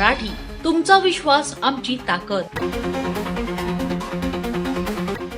मराठी, तुमचा विश्वास आमची ताकद.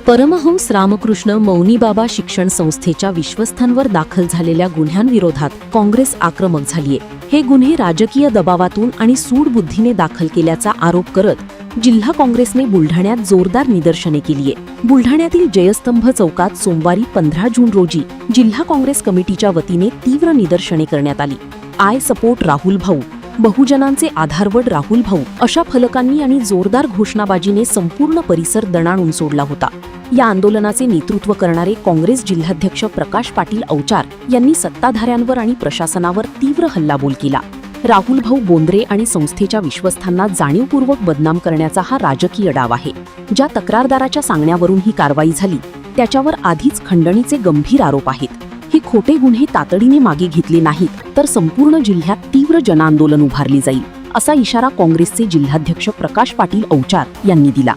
परमहंस रामकृष्ण मौनीबाबा शिक्षण संस्थेच्या विश्वस्थांवर दाखल झालेल्या गुन्ह्यांविरोधात काँग्रेस आक्रमक झालीय. हे गुन्हे राजकीय दबावातून आणि सूडबुद्धीने दाखल केल्याचा आरोप करत जिल्हा काँग्रेसने बुलढाण्यात जोरदार निदर्शने केलीय. बुलढाण्यातील जयस्तंभ चौकात सोमवारी 15 जून रोजी जिल्हा काँग्रेस कमिटीच्या वतीने तीव्र निदर्शने करण्यात आली. आय सपोर्ट राहुल भाऊ, बहुजनांचे आधारवड राहुल भाऊ अशा फलकांनी आणि जोरदार घोषणाबाजीने संपूर्ण परिसर दणाणून सोडला होता. या आंदोलनाचे नेतृत्व करणारे काँग्रेस जिल्हाध्यक्ष प्रकाश पाटील औचार यांनी सत्ताधाऱ्यांवर आणि प्रशासनावर तीव्र हल्लाबोल केला. राहुल भाऊ बोंद्रे आणि संस्थेच्या विश्वस्थांना जाणीवपूर्वक बदनाम करण्याचा हा राजकीय डाव आहे. ज्या तक्रारदाराच्या सांगण्यावरून ही कारवाई झाली त्याच्यावर आधीच खंडणीचे गंभीर आरोप आहेत. हे खोटे गुन्हे तातडीने मागे घेतले नाहीत तर संपूर्ण जिल्ह्यात तीव्र जनआंदोलन उभारले जाईल, असा इशारा काँग्रेसचे जिल्हाध्यक्ष प्रकाश पाटील औचार यांनी दिला.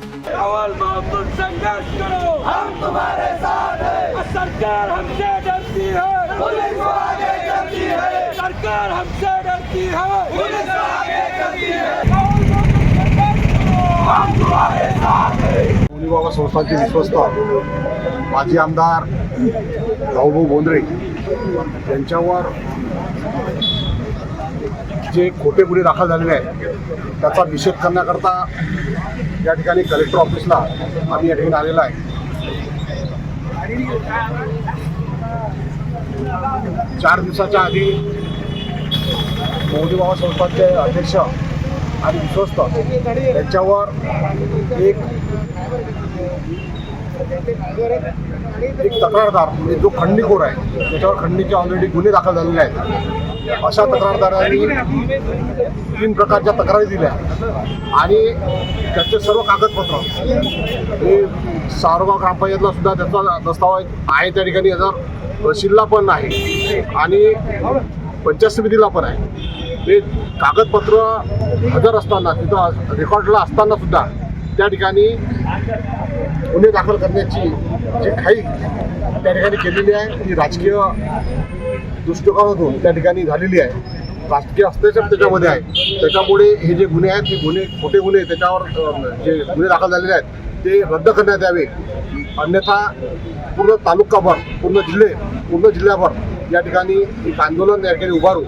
मौनीबाबा संस्थांचे विश्वस्त माजी आमदार राहुभाऊ बोंद्रे यांच्यावर जे खोटे गुन्हे दाखल झालेले आहेत त्याचा निषेध करण्याकरता या ठिकाणी कलेक्टर ऑफिसला आम्ही या ठिकाणी आलेला आहे. 4 दिवसाच्या आधी मौनीबाबा संस्थांचे अध्यक्ष आणि विश्वस्त यांच्यावर एक तक्रारदार म्हणजे जो खंडणीखोर आहे त्याच्यावर खंडणीचे ऑलरेडी गुन्हे दाखल झालेले आहेत. अशा तक्रारदारांनी 3 प्रकारच्या तक्रारी दिल्या आणि त्याचे सर्व कागदपत्र हे सारोगाव ग्रामपंचायतला सुद्धा त्याचा दस्तावेज आहे, त्या ठिकाणी याचा तहसीलला पण आहे आणि पंचायत समितीला पण आहे. हे कागदपत्र हजर असताना तिथं रेकॉर्डला असताना सुद्धा त्या ठिकाणी गुन्हे दाखल करण्याची जी घाई त्या ठिकाणी केलेली आहे ती राजकीय दृष्टिकोनातून त्या ठिकाणी झालेली आहे. राजकीय हस्तक्षेप त्याच्यामध्ये आहे. त्याच्यामुळे हे जे गुन्हे आहेत हे गुन्हे खोटे गुन्हे त्याच्यावर जे गुन्हे दाखल झालेले आहेत ते रद्द करण्यात यावे, अन्यथा पूर्ण तालुकाभर पूर्ण जिल्ह्याभर या ठिकाणी एक आंदोलन या ठिकाणी उभारू.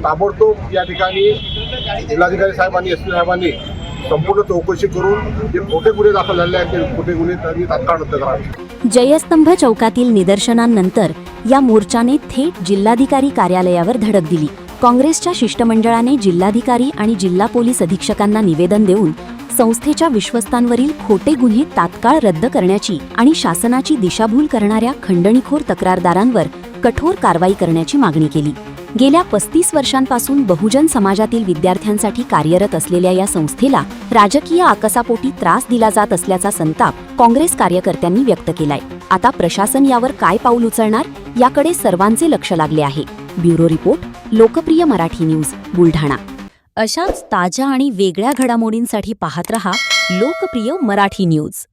ताबडतोब या ठिकाणी जिल्हाधिकारी साहेबांनी SP साहेबांनी संपूर्ण चौकशी करून जे खोटे गुन्हे दाखल झालेले आहेत ते खोटे गुन्हे त्यांनी तात्काळ रद्द करावे. जयस्तंभ चौकातील निदर्शनांनंतर या मोर्चाने थेट जिल्हाधिकारी कार्यालयावर धडक दिली. काँग्रेसच्या शिष्टमंडळाने जिल्हाधिकारी आणि जिल्हा पोलीस अधीक्षकांना निवेदन देऊन संस्थेच्या विश्वस्तांवरील खोटे गुन्हे तात्काळ रद्द करण्याची आणि शासनाची दिशाभूल करणाऱ्या खंडणीखोर तक्रारदारांवर कठोर कारवाई करण्याची मागणी केली. गेल्या 35 वर्षांपासून बहुजन समाजातील विद्यार्थ्यांसाठी कार्यरत असलेल्या या संस्थेला राजकीय आकसापोटी त्रास दिला जात असल्याचा संताप काँग्रेस कार्यकर्त्यांनी व्यक्त केलाय. आता प्रशासन यावर काय पाऊल उचलणार याकडे सर्वांचे लक्ष लागले आहे. ब्युरो रिपोर्ट, लोकप्रिय मराठी न्यूज, बुलढाणा. अशाच ताज्या आणि वेगळ्या घडामोडींसाठी पाहत रहा लोकप्रिय मराठी न्यूज.